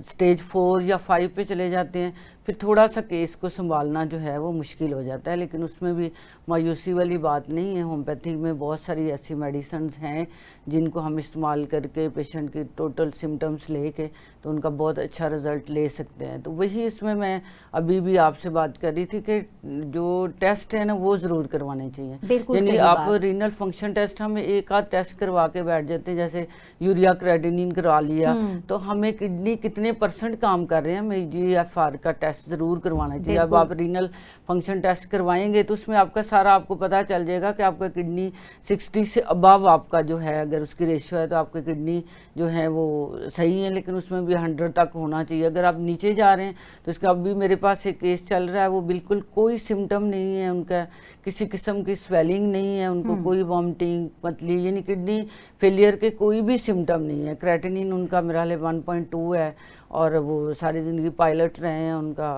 स्टेज 4 या 5 पे चले जाते हैं, फिर थोड़ा सा केस को संभालना जो है वो मुश्किल हो जाता है। लेकिन उसमें भी मायूसी वाली बात नहीं है, होम्योपैथी में बहुत सारी ऐसी मेडिसिन्स हैं जिनको हम इस्तेमाल करके पेशेंट की टोटल सिम्टम्स लेके तो उनका बहुत अच्छा रिजल्ट ले सकते हैं। तो वही इसमें मैं अभी भी आपसे बात कर रही थी कि जो टेस्ट है ना वो ज़रूर करवाने चाहिए। बिल्कुल यानी सही आप बात। रीनल फंक्शन टेस्ट हमें एक आध टेस्ट करवा के बैठ जाते हैं, जैसे यूरिया क्रेटिनिन करवा लिया, तो हमें किडनी कितने % काम कर रहे हैं हमें GFR का टेस्ट ज़रूर करवाना चाहिए। अब आप रीनल फंक्शन टेस्ट करवाएंगे तो उसमें आपका सारा आपको पता चल जाएगा कि आपका किडनी 60 से अबव आपका जो है, अगर उसकी रेशियो है तो आपकी किडनी जो है वो सही है, लेकिन उसमें भी 100 तक होना चाहिए। अगर आप नीचे जा रहे हैं तो इसका अभी मेरे पास एक केस चल रहा है, वो बिल्कुल कोई सिम्टम नहीं है उनका, किसी किस्म की स्वेलिंग नहीं है उनको, कोई वॉमिटिंग पतली, यानी किडनी फेलियर के कोई भी सिम्टम नहीं है। क्रेटिनिन उनका मेरा 1.2 है और वो सारी ज़िंदगी पायलट रहे हैं, उनका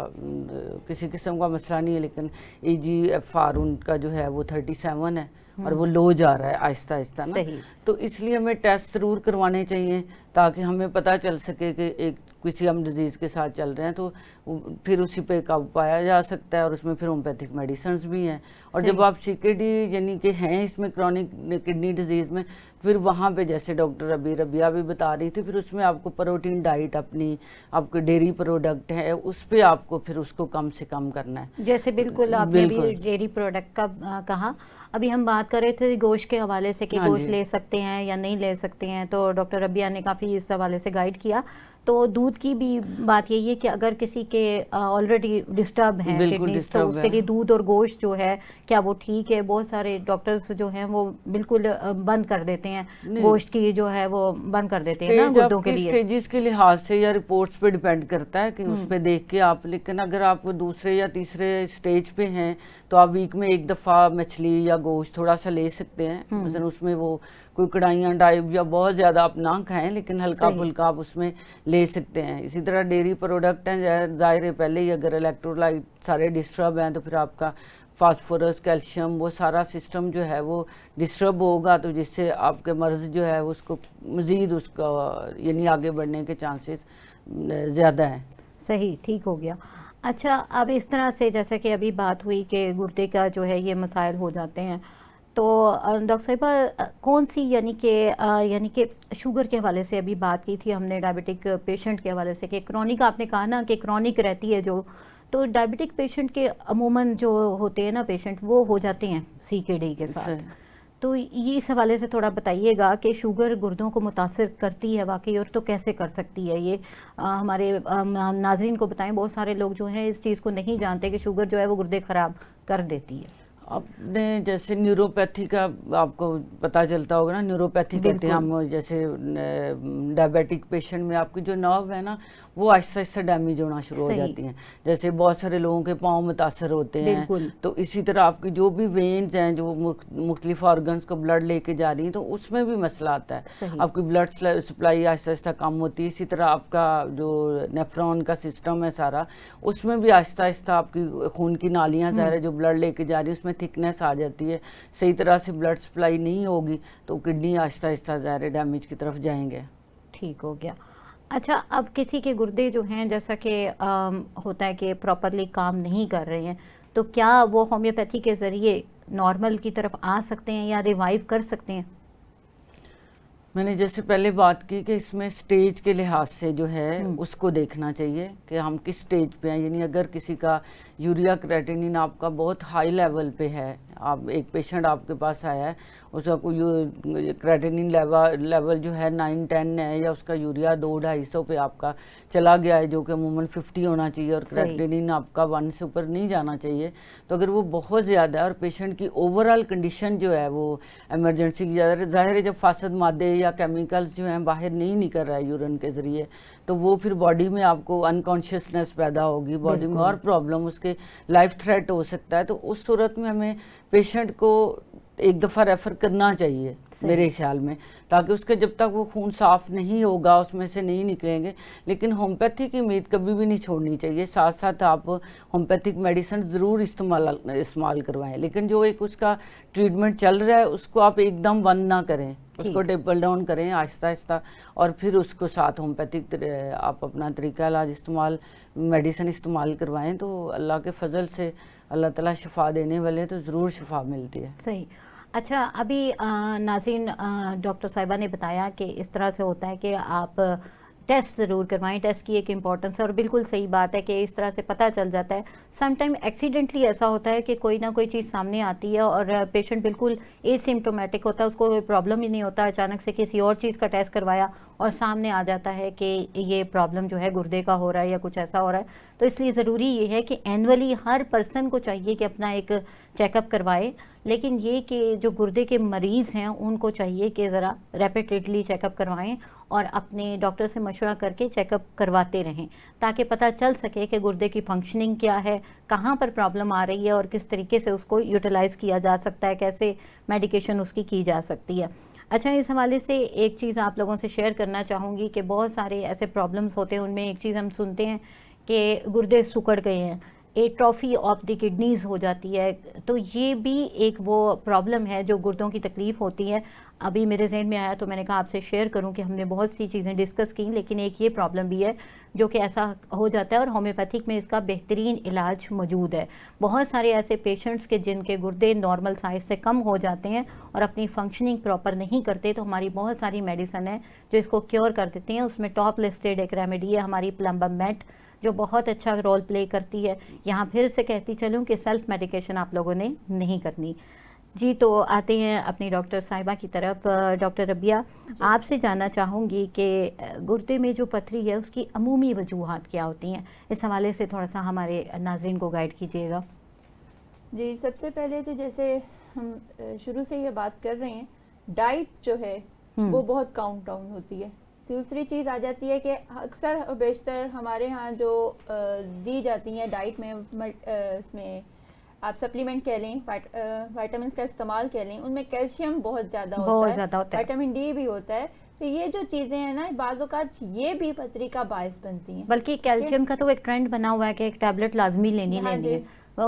किसी किस्म का मसला नहीं है। लेकिन EGFR उनका जो है वो 37 है और वो लो जा रहा है आहिस्ता आहिस्ता ना। तो इसलिए हमें टेस्ट ज़रूर करवाने चाहिए ताकि हमें पता चल सके कि एक किसी हम डिजीज़ के साथ चल रहे हैं तो फिर उसी पे काबू पाया जा सकता है, और उसमें फिर होम्योपैथिक मेडिसिन्स भी हैं। और जब आप CKD यानी कि हैं इसमें क्रॉनिक किडनी डिजीज़ में, फिर वहाँ पे जैसे डॉक्टर रबिया भी बता रही थी, फिर उसमें आपको प्रोटीन डाइट अपनी, आपके डेयरी प्रोडक्ट है उस पर आपको फिर उसको कम से कम करना है। जैसे बिल्कुल आपने भी डेयरी प्रोडक्ट का कहा, अभी हम बात कर रहे थे गोश्त के हवाले से कि गोश्त ले सकते हैं या नहीं ले सकते हैं, तो डॉक्टर रबिया ने काफ़ी इस हवाले से गाइड किया। तो दूध की भी बात यही है कि अगर किसी के ऑलरेडी डिस्टर्ब हैं किडनीज, तो उसके लिए दूध और गोश्त जो है क्या वो ठीक है? बहुत सारे डॉक्टर्स जो हैं वो बिल्कुल बंद कर देते हैं, गोश्त की जो है वो बंद कर देते हैं ना गुर्दों के लिए। स्टेजेस के लिहाज से या रिपोर्ट्स पे डिपेंड करता है कि उस पे देख के आप, लेकिन अगर आप दूसरे या तीसरे स्टेज पे हैं तो आप वीक में एक दफ़ा मछली या गोश्त थोड़ा सा ले सकते हैं। मतलब उसमें वो कोई कढ़ाइयाँ डाइब या बहुत ज़्यादा आप ना खाएं, लेकिन हल्का फुल्का आप उसमें ले सकते हैं। इसी तरह डेयरी प्रोडक्ट हैं, ज़ाहिर है पहले ही अगर इलेक्ट्रोलाइट सारे डिस्टर्ब हैं तो फिर आपका फास्फोरस, कैल्शियम, वो सारा सिस्टम जो है वो डिस्टर्ब होगा, तो जिससे आपके मर्ज़ जो है उसको मज़ीद उसका यानी आगे बढ़ने के चांसेस ज़्यादा हैं। सही, ठीक हो गया। अच्छा, अब इस तरह से जैसे कि अभी बात हुई कि गुर्दे का जो है ये मसाइल हो जाते हैं, तो डॉक्टर साहिबा कौन सी यानी कि शुगर के हवाले से अभी बात की थी हमने, डायबिटिक पेशेंट के हवाले से कि क्रॉनिक, आपने कहा ना कि क्रॉनिक रहती है जो, तो डायबिटिक पेशेंट के अमूमन जो होते हैं ना पेशेंट, वो हो जाते हैं CKD के साथ। तो ये इस हवाले से थोड़ा बताइएगा कि शुगर गुर्दों को मुतासिर करती है वाकई, और तो कैसे कर सकती है ये हमारे नाज़रीन को बताएं। बहुत सारे लोग जो हैं इस चीज़ को नहीं जानते कि शुगर जो है वो गुर्दे ख़राब कर देती है। आपने जैसे न्यूरोपैथी का आपको पता चलता होगा ना, न्यूरोपैथी कहते हैं हम, जैसे डायबिटिक पेशेंट में आपकी जो नर्व है ना वो आहिस्ता आहिस्ता डैमेज होना शुरू हो जाती हैं। जैसे बहुत सारे लोगों के पाँव मुतासर होते हैं, तो इसी तरह आपकी जो भी वेन्स हैं जो मुख्तलिफ ऑर्गन्स को ब्लड लेके जा रही हैं, तो उसमें भी मसला आता है। आपकी ब्लड सप्लाई आहिस्ता आहिस्ता कम होती है। इसी तरह आपका जो नेफ्रॉन का सिस्टम है सारा, उसमें भी आहिस्ता आहिस्ता आपकी खून की नालियाँ ज़ाहिर है जो ब्लड लेके जा रही है उसमें थिकनेस आ जाती है। सही तरह से ब्लड सप्लाई नहीं होगी तो किडनी आहिस्ता आहिस्ता ज़ाहिर डैमेज की तरफ जाएंगे। ठीक हो गया। अच्छा, अब किसी के गुर्दे जो हैं जैसा कि होता है कि प्रॉपरली काम नहीं कर रहे हैं, तो क्या वो होम्योपैथी के ज़रिए नॉर्मल की तरफ आ सकते हैं या रिवाइव कर सकते हैं? मैंने जैसे पहले बात की कि इसमें स्टेज के लिहाज से जो है उसको देखना चाहिए कि हम किस स्टेज पे हैं। यानी अगर किसी का यूरिया क्रेटिनिन आपका बहुत हाई लेवल पे है, आप एक पेशेंट आपके पास आया है, उसका कोई क्रेटिनिन लेवल जो है 9-10 है, या उसका यूरिया 200-250 पे आपका चला गया है, जो कि अमूमन 50 होना चाहिए, और क्रेटिनिन आपका 1 से ऊपर नहीं जाना चाहिए। तो अगर वो बहुत ज़्यादा है और पेशेंट की ओवरऑल कंडीशन जो है वो इमरजेंसी की ज़ाहिर है, जब फासद मादे या केमिकल्स जो हैं बाहर नहीं निकल रहा है यूरिन के ज़रिए, तो वो फिर बॉडी में आपको अनकॉन्शियसनेस पैदा होगी, बॉडी में और प्रॉब्लम, उसके लाइफ थ्रेट हो सकता है। तो उस सूरत में हमें पेशेंट को एक दफ़ा रेफ़र करना चाहिए मेरे ख्याल में, ताकि उसके जब तक वो खून साफ़ नहीं होगा उसमें से नहीं निकलेंगे। लेकिन होम्योपैथी की उम्मीद कभी भी नहीं छोड़नी चाहिए। साथ साथ आप होम्योपैथिक मेडिसिन ज़रूर इस्तेमाल करवाएं, लेकिन जो एक उसका ट्रीटमेंट चल रहा है उसको आप एकदम बंद ना करें, उसको टेबल डाउन करें आहिस्ता आहिस्ता, और फिर उसको साथ होम्योपैथिक आप अपना तरीका इलाज मेडिसिन इस्तेमाल करवाएं। तो अल्लाह के फजल से अल्लाह ताला शिफा देने वाले, तो ज़रूर शिफा मिलती है। सही। अच्छा, अभी नाज़रीन डॉक्टर साहिबा ने बताया कि इस तरह से होता है कि आप टेस्ट ज़रूर करवाएं, टेस्ट की एक इम्पॉर्टेंस है, और बिल्कुल सही बात है कि इस तरह से पता चल जाता है। समटाइम एक्सीडेंटली ऐसा होता है कि कोई ना कोई चीज़ सामने आती है और पेशेंट बिल्कुल एसिम्प्टोमेटिक होता है, उसको कोई प्रॉब्लम ही नहीं होता, अचानक से किसी और चीज़ का टेस्ट करवाया और सामने आ जाता है कि ये प्रॉब्लम जो है गुर्दे का हो रहा है या कुछ ऐसा हो रहा है। तो इसलिए ज़रूरी ये है कि एनुअली हर पर्सन को चाहिए कि अपना एक चेकअप करवाए, लेकिन ये कि जो गुर्दे के मरीज़ हैं उनको चाहिए कि ज़रा रेपिडेटली चेकअप करवाएं और अपने डॉक्टर से मशवरा करके चेकअप करवाते रहें, ताकि पता चल सके कि गुर्दे की फंक्शनिंग क्या है, कहाँ पर प्रॉब्लम आ रही है और किस तरीके से उसको यूटिलाइज़ किया जा सकता है, कैसे मेडिकेशन उसकी की जा सकती है। अच्छा, इस हवाले से एक चीज़ आप लोगों से शेयर करना चाहूँगी कि बहुत सारे ऐसे प्रॉब्लम्स होते हैं, उनमें एक चीज़ हम सुनते हैं कि गुर्दे सिकुड़ गए हैं, एट्रोफी ऑफ द किडनीज़ हो जाती है। तो ये भी एक वो प्रॉब्लम है जो गुर्दों की तकलीफ़ होती है। अभी मेरे जहन में आया तो मैंने कहा आपसे शेयर करूं कि हमने बहुत सी चीज़ें डिस्कस की, लेकिन एक ये प्रॉब्लम भी है जो कि ऐसा हो जाता है, और होम्योपैथिक में इसका बेहतरीन इलाज मौजूद है। बहुत सारे ऐसे पेशेंट्स के जिनके गुर्दे नॉर्मल साइज से कम हो जाते हैं और अपनी फंक्शनिंग प्रॉपर नहीं करते, तो हमारी बहुत सारी मेडिसिन है जो इसको क्योर कर देती हैं। उसमें टॉप लिस्टेड एक रेमेडी है हमारी प्लम्बमेट, जो बहुत अच्छा रोल प्ले करती है। यहाँ फिर से कहती चलूँ कि सेल्फ मेडिकेशन आप लोगों ने नहीं करनी। जी, तो आते हैं अपनी डॉक्टर साहिबा की तरफ। डॉक्टर रबिया, आपसे जानना चाहूँगी कि गुर्दे में जो पथरी है उसकी अमूमी वजूहात क्या होती हैं, इस हवाले से थोड़ा सा हमारे नाज़रीन को गाइड कीजिएगा। जी, सबसे पहले तो जैसे हम शुरू से ये बात कर रहे हैं, डाइट जो है वो बहुत काउंट डाउन होती है। दूसरी चीज़ आ जाती है कि अक्सर और बेशतर हमारे यहाँ जो दी जाती हैं डाइट में, इसमें आप सप्लीमेंट कह लें, विटामिन का इस्तेमाल कह लें, उनमें कैल्शियम बहुत ज़्यादा होता है, विटामिन डी भी होता है। तो ये जो चीज़ें हैं ना, बाज़ औक़ात ये भी पथरी का बायस बनती हैं। बल्कि कैल्शियम का तो एक ट्रेंड बना हुआ है कि एक टैबलेट लाजमी लेनी है।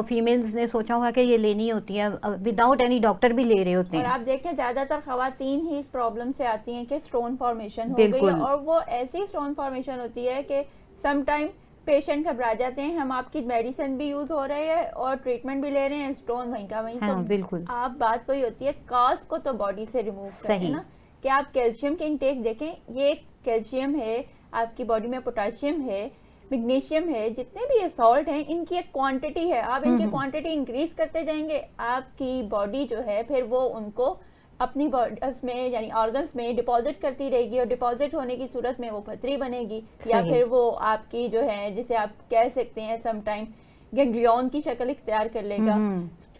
फीमेल्स ने सोचा हुआ कि ये लेनी होती है, विदाउट एनी डॉक्टर भी ले रहे होते हैं। और आप देखें ज़्यादातर ख़वातीन ही इस प्रॉब्लम से आती हैं कि स्टोन फॉर्मेशन हो गई है, और वो ऐसी स्टोन फॉर्मेशन होती है कि समटाइम पेशेंट घबरा जाते हैं, हम आपकी मेडिसिन भी यूज हो रही है और ट्रीटमेंट भी ले रहे हैं, स्टोन वहीं का वहीं। हाँ, बिल्कुल। आप बात वही होती है, काज को तो बॉडी से रिमूव करें ना, कि आप कैल्शियम के इंटेक देखें। ये कैल्शियम है, आपकी बॉडी में पोटाशियम है, मैग्नीशियम है, जितने भी ये सॉल्ट हैं इनकी एक क्वांटिटी है। आप इनकी क्वांटिटी इंक्रीज करते जाएंगे, आपकी बॉडी जो है फिर वो उनको अपनी उसमें यानी ऑर्गन्स में डिपॉजिट करती रहेगी, और डिपॉजिट होने की सूरत में वो पथरी बनेगी, या फिर वो आपकी जो है जिसे आप कह सकते हैं समटाइम गैंग्लियन की शक्ल इख्तियार कर लेगा।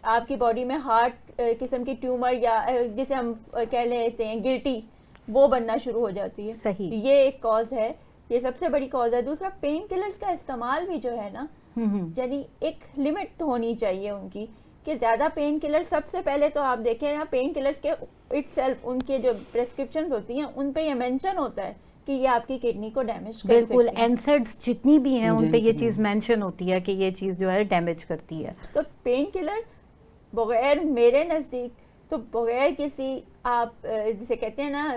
आपकी बॉडी में हार्ट किस्म की ट्यूमर, या जिसे हम कह लेते हैं गिल्टी, वो बनना शुरू हो जाती है। सही। ये एक कॉज है, ये सबसे बड़ी कॉज है। दूसरा, पेन किलर्स का इस्तेमाल भी जो है ना, यानी एक लिमिट होनी चाहिए उनकी, कि ज्यादा पेन किलर, सबसे पहले तो आप देखें ना, पेन किलर्स के इटसेल्फ उनके जो प्रेस्क्रिप्शंस होती हैं उन पे ये मेंशन होता है कि ये आपकी किडनी को डैमेज कर सकती है। बिल्कुल, एनसेड्स जितनी भी हैं उन पे ये चीज मेंशन होती है कि ये चीज जो है डैमेज करती है। तो पेन किलर बगैर, मेरे नजदीक तो बगैर किसी आप जिसे कहते हैं ना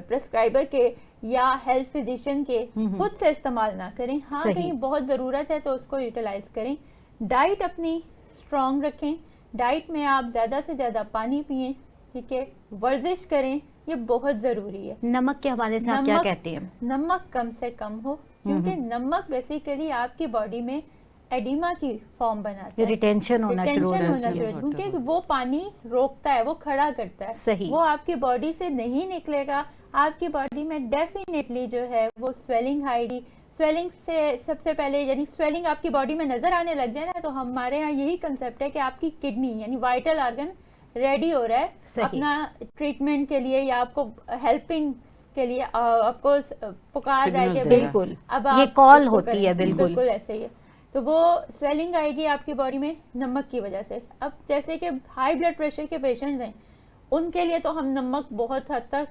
प्रेस्क्राइबर के या हेल्थ फिजिशियन के खुद से इस्तेमाल ना करें। हाँ, कहीं बहुत ज़रूरत है तो उसको यूटिलाइज करें। डाइट अपनी स्ट्रॉन्ग रखें, डाइट में आप ज़्यादा से ज़्यादा पानी पिएं, ठीक है, वर्जिश करें, ये बहुत ज़रूरी है। नमक के हवाले से आप क्या कहते हैं? नमक कम से कम हो, क्योंकि नमक बेसिकली आपकी बॉडी में एडिमा की फॉर्म बनाता है, रिटेंशन होना शुरू हो जाता है, क्योंकि वो पानी रोकता है, वो खड़ा करता है। सही। वो आपकी बॉडी से नहीं निकलेगा, आपकी बॉडी में डेफिनेटली जो है वो स्वेलिंग आएगी। स्वेलिंग से सबसे पहले, यानी स्वेलिंग आपकी बॉडी में नजर आने लग जाए ना, तो हमारे यहाँ यही कंसेप्ट है कि आपकी किडनी यानी वाइटल ऑर्गन रेडी हो रहा है अपना ट्रीटमेंट के लिए, या आपको हेल्पिंग के लिए आपको पुकार रहा है। बिल्कुल, अब ये कॉल होती है। बिल्कुल ऐसे ही है। तो वो स्वेलिंग आएगी आपकी बॉडी में नमक की वजह से। अब जैसे कि हाई ब्लड प्रेशर के पेशेंट्स हैं, उनके लिए तो हम नमक बहुत हद तक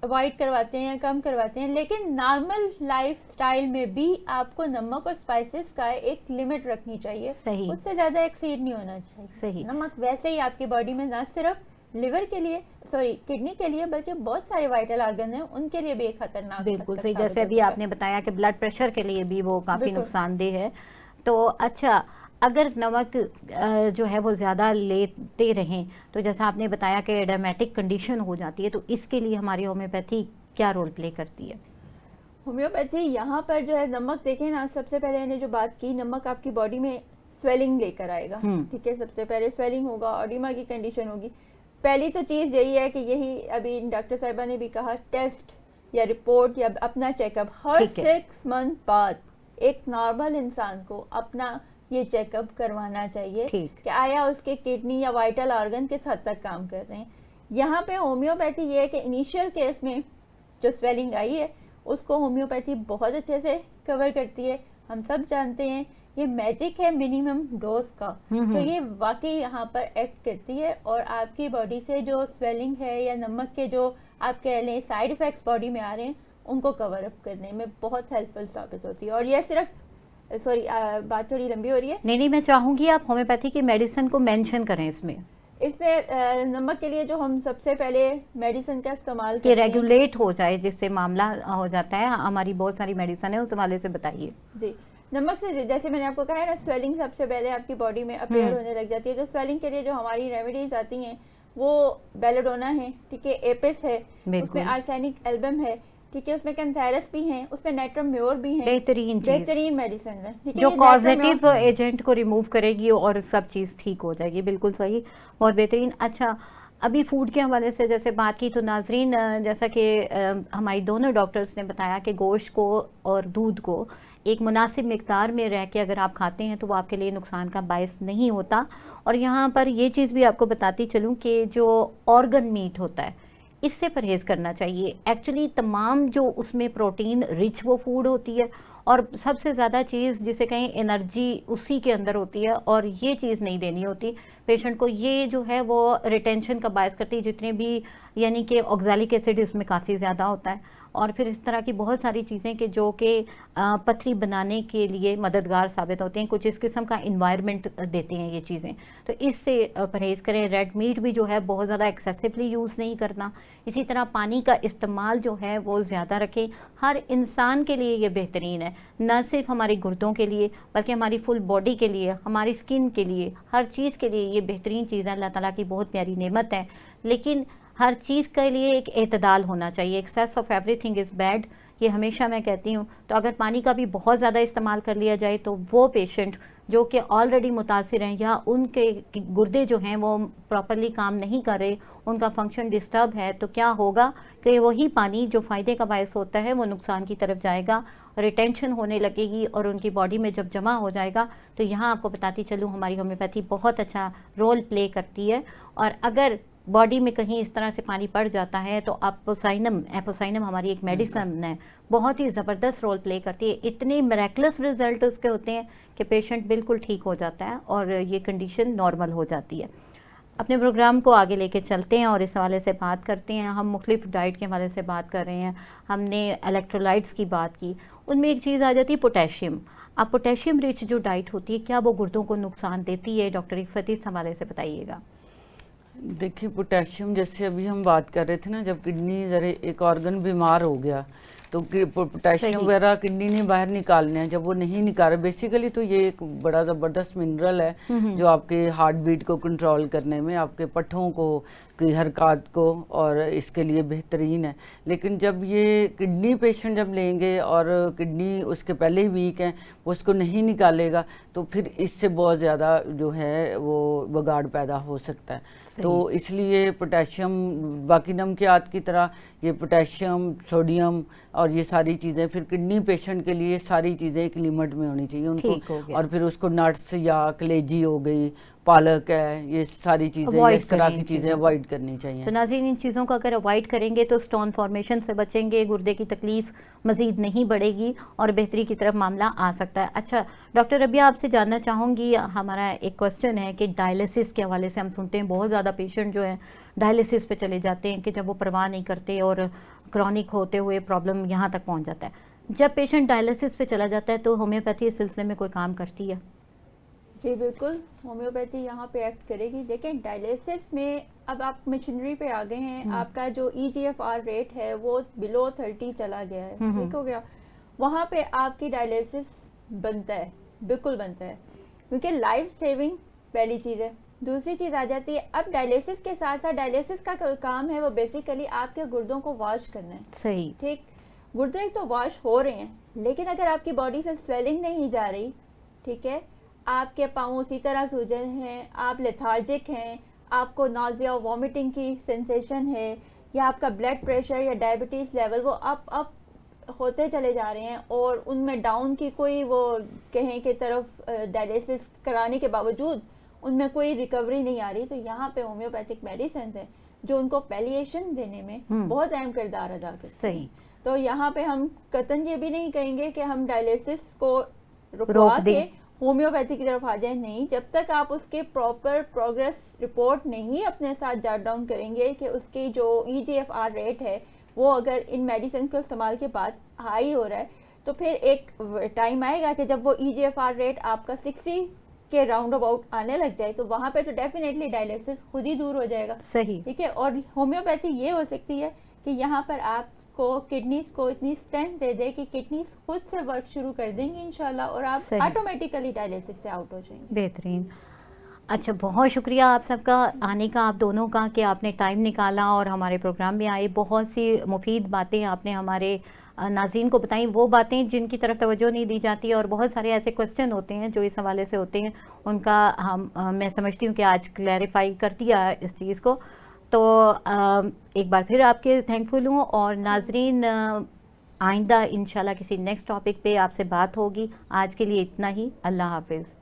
अवॉइड करवाते हैं, कम करवाते हैं, लेकिन नॉर्मल लाइफ स्टाइल में भी आपको नमक और स्पाइसेस का एक लिमिट रखनी चाहिए। सही। उससे ज्यादा एक्सीड नहीं होना चाहिए। सही। नमक वैसे ही आपकी बॉडी में ना सिर्फ लिवर के लिए, सॉरी किडनी के लिए, बल्कि बहुत सारे वाइटल ऑर्गन हैं उनके लिए भी एक खतरनाक। बिल्कुल सही, जैसे अभी आपने बताया कि ब्लड प्रेशर के लिए भी वो काफी नुकसानदेह है। तो अच्छा, अगर नमक जो है वो ज़्यादा लेते रहें तो जैसा आपने बताया कि एडेमेटिक कंडीशन हो जाती है, तो इसके लिए हमारी होम्योपैथी क्या रोल प्ले करती है? होम्योपैथी यहाँ पर जो है, नमक देखें ना, सबसे पहले मैंने जो बात की, नमक आपकी बॉडी में स्वेलिंग लेकर आएगा, ठीक है, सबसे पहले स्वेलिंग होगा, ऑडिमा की कंडीशन होगी। पहली तो चीज़ यही है कि यही अभी डॉक्टर साहिबा ने भी कहा, टेस्ट या रिपोर्ट या अपना चेकअप हर 6 मंथ बाद एक नॉर्मल इंसान को अपना ये चेकअप करवाना चाहिए कि आया उसके किडनी या वाइटल ऑर्गन किस हद तक काम कर रहे हैं। यहाँ पे होम्योपैथी ये है कि इनिशियल केस में जो स्वेलिंग आई है उसको होम्योपैथी बहुत अच्छे से कवर करती है। हम सब जानते हैं ये मैजिक है मिनिमम डोज का, तो ये वाकई यहाँ पर एक्ट करती है और आपकी बॉडी से जो स्वेलिंग है या नमक के जो आप कह लें साइड इफेक्ट्स बॉडी में आ रहे हैं उनको कवर अप करने में बहुत हेल्पफुल साबित होती है। और ये सिर्फ बात थोड़ी लंबी हो रही है। नहीं, मैं चाहूंगी आप होम्योपैथी की मेडिसिन को मेंशन करें इसमें। इसमें नमक के लिए जो हम सबसे पहले मेडिसिन का इस्तेमाल कि रेगुलेट हो जाए, जिससे मामला हो जाता है, हमारी बहुत सारी मेडिसिन है, उस हवाले से बताइए। जी, नमक से जैसे मैंने आपको कहा है ना, स्वेलिंग सबसे पहले आपकी बॉडी में अपेयर होने लग जाती है। जो स्वेलिंग के लिए जो हमारी रेमेडीज आती हैं वो बेलेडोना है, ठीक है, एपिस है, उसमें आर्सेनिक एल्बम है, ठीक है, उसमें कैंथेरस भी है, उसमें नाइट्रोम्योर भी है, बेहतरीन मेडिसिन है, जो पॉजिटिव एजेंट को रिमूव करेगी और सब चीज़ ठीक हो जाएगी। बिल्कुल सही, बहुत बेहतरीन। अच्छा, अभी फूड के हवाले से जैसे बात की तो नाजरीन, जैसा कि हमारी दोनों डॉक्टर्स ने बताया कि गोश्त को और दूध को एक मुनासिब मिकदार में रह के अगर आप खाते हैं तो वो आपके लिए नुकसान का बायस नहीं होता। और यहाँ पर ये चीज़ भी आपको बताती चलूँ कि जो ऑर्गन मीट होता है इससे परहेज़ करना चाहिए। एक्चुअली तमाम जो उसमें प्रोटीन रिच वो फूड होती है और सबसे ज़्यादा चीज़ जिसे कहें एनर्जी उसी के अंदर होती है, और ये चीज़ नहीं देनी होती पेशेंट को। ये जो है वो रिटेंशन का बायस करती है, जितने भी यानी कि ऑक्सैलिक एसिड इसमें काफ़ी ज़्यादा होता है, और फिर इस तरह की बहुत सारी चीज़ें कि जो कि पथरी बनाने के लिए मददगार साबित होते हैं। कुछ इस किस्म का इन्वायरमेंट देते हैं ये चीज़ें, तो इससे परहेज़ करें। रेड मीट भी जो है बहुत ज़्यादा एक्सेसिवली यूज़ नहीं करना। इसी तरह पानी का इस्तेमाल जो है वो ज़्यादा रखें। हर इंसान के लिए ये बेहतरीन है, न सिर्फ हमारे गुर्दों के लिए बल्कि हमारी फुल बॉडी के लिए, हमारी स्किन के लिए, हर चीज़ के लिए ये बेहतरीन चीज़ है। अल्लाह ताला की बहुत प्यारी नेमत है, लेकिन हर चीज़ के लिए एक एतदाल होना चाहिए। Excess of everything is bad, ये हमेशा मैं कहती हूँ। तो अगर पानी का भी बहुत ज़्यादा इस्तेमाल कर लिया जाए तो वो पेशेंट जो कि ऑलरेडी मुतासिर हैं या उनके गुर्दे जो हैं वो प्रॉपरली काम नहीं कर रहे, उनका फंक्शन डिस्टर्ब है, तो क्या होगा कि वही पानी जो फ़ायदे का बायस होता है वो नुकसान की तरफ जाएगा, रिटेंशन होने लगेगी और उनकी बॉडी में जब जमा हो जाएगा। तो यहाँ आपको बताती चलूँ हमारी होम्योपैथी बहुत अच्छा रोल प्ले करती है। और अगर बॉडी में कहीं इस तरह से पानी पड़ जाता है तो एपोसाइनम हमारी एक मेडिसिन है, बहुत ही ज़बरदस्त रोल प्ले करती है। इतने मिरेकलस रिजल्ट उसके होते हैं कि पेशेंट बिल्कुल ठीक हो जाता है और ये कंडीशन नॉर्मल हो जाती है। अपने प्रोग्राम को आगे लेके चलते हैं और इस हवाले से बात करते हैं। हम मुख्तलिफ डाइट के हवाले से बात कर रहे हैं, हमने इलेक्ट्रोलाइट्स की बात की, उनमें एक चीज़ आ जाती है पोटेशियम। अब पोटेशियम रिच जो डाइट होती है क्या वो गुर्दों को नुकसान देती है? डॉक्टर इफ़त इस हवाले से बताइएगा। देखिए, पोटेशियम जैसे अभी हम बात कर रहे थे ना, जब किडनी जरा एक ऑर्गन बीमार हो गया तो पोटेशियम वगैरह किडनी ने बाहर निकालने हैं। जब वो नहीं निकाले, बेसिकली तो ये एक बड़ा ज़बरदस्त मिनरल है जो आपके हार्ट बीट को कंट्रोल करने में, आपके पट्ठों को की हरकत को, और इसके लिए बेहतरीन है। लेकिन जब ये किडनी पेशेंट जब लेंगे और किडनी उसके पहले ही वीक है, वो उसको नहीं निकालेगा तो फिर इससे बहुत ज़्यादा जो है वो बगाड़ पैदा हो सकता है। तो इसलिए पोटेशियम बाकी नमकियात की तरह ये पोटेशियम, सोडियम और ये सारी चीज़ें फिर किडनी पेशेंट के लिए सारी चीज़ें एक लिमिट में होनी चाहिए उनको। और फिर उसको नट्स या कलेजी हो गई, पालक है, ये सारी चीज़ें इस तरह की चीज़ें अवॉइड करनी चाहिए। तो नाज़रीन, इन चीज़ों को अगर अवॉइड करेंगे तो स्टोन फॉर्मेशन से बचेंगे, गुर्दे की तकलीफ़ मज़ीद नहीं बढ़ेगी और बेहतरी की तरफ मामला आ सकता है। अच्छा डॉक्टर, अभी आपसे जानना चाहूँगी, हमारा एक क्वेश्चन है कि डायलिसिस के हवाले से हम सुनते हैं बहुत ज़्यादा पेशेंट जो है डायलिसिस पे चले जाते हैं कि जब वो परवाह नहीं करते और क्रॉनिक होते हुए प्रॉब्लम यहाँ तक पहुँच जाता है। जब पेशेंट डायलिसिस पे चला जाता है तो होम्योपैथी इस सिलसिले में कोई काम करती है? जी बिल्कुल, होम्योपैथी यहाँ पे एक्ट करेगी। देखें, डायलिसिस में अब आप मशीनरी पे आ गए हैं, आपका जो EGFR रेट है वो बिलो 30 चला गया है, ठीक हो गया। वहाँ पे आपकी डायलिसिस बनता है, बिल्कुल बनता है, क्योंकि लाइफ सेविंग पहली चीज़ है। दूसरी चीज़ आ जाती है, अब डायलिसिस के साथ साथ डायलिसिस का काम है वो बेसिकली आपके गुर्दों को वॉश करना है। सही, ठीक, गुर्दे तो वॉश हो रहे हैं, लेकिन अगर आपकी बॉडी से स्वेलिंग नहीं जा रही, ठीक है, आपके पाँव उसी तरह सूजन हैं, आप लेथार्जिक हैं, आपको नाज़िया वॉमिटिंग की सेंसेशन है, या आपका ब्लड प्रेशर या डायबिटीज़ लेवल वो अप होते चले जा रहे हैं और उनमें डाउन की कोई वो कहें की तरफ डायलिसिस कराने के बावजूद उनमें कोई रिकवरी नहीं आ रही, तो यहाँ पे होम्योपैथिक मेडिसिन है जो उनको पैलिएशन देने में बहुत अहम किरदार अदा करते हैं। सही, तो यहाँ पे हम कतन ये भी नहीं कहेंगे कि हम डायलिसिस को रुकवा के होम्योपैथी की तरफ आ जाए, नहीं। जब तक आप उसके प्रॉपर प्रोग्रेस रिपोर्ट नहीं अपने साथ जॉट डाउन करेंगे कि उसकी जो EGFR रेट है वो अगर इन मेडिसिन को इस्तेमाल के बाद हाई हो रहा है, तो फिर एक टाइम आएगा कि जब वो EGFR रेट आपका 60 के राउंड अबाउट आने लग जाए तो वहाँ पे तो डेफिनेटली डायलिसिस खुद ही दूर हो जाएगा। सही। ठीक है, और होम्योपैथी ये हो सकती है कि यहाँ पर आपको किडनीज को इतनी स्ट्रेंथ दे दे कि किडनीज खुद से वर्क शुरू कर देंगी इंशाल्लाह, और आप सही। ऑटोमेटिकली डायलिसिस से आउट हो जाएंगे। बेहतरीन। अच्छा, बहुत शुक्रिया आप सबका आने का, आप दोनों का, कि आपने टाइम निकाला और हमारे प्रोग्राम में आए। बहुत सी मुफीद बातें आपने हमारे नाज़रीन को बताई, वो बातें जिनकी तरफ तवज्जो नहीं दी जाती, और बहुत सारे ऐसे क्वेश्चन होते हैं जो इस हवाले से होते हैं, उनका मैं समझती हूँ कि आज क्लैरिफाई कर दिया इस चीज़ को। तो एक बार फिर आपके थैंकफुल हूँ, और नाज़रीन आइंदा इंशाल्लाह किसी नेक्स्ट टॉपिक पे आपसे बात होगी। आज के लिए इतना ही। अल्लाह हाफिज़।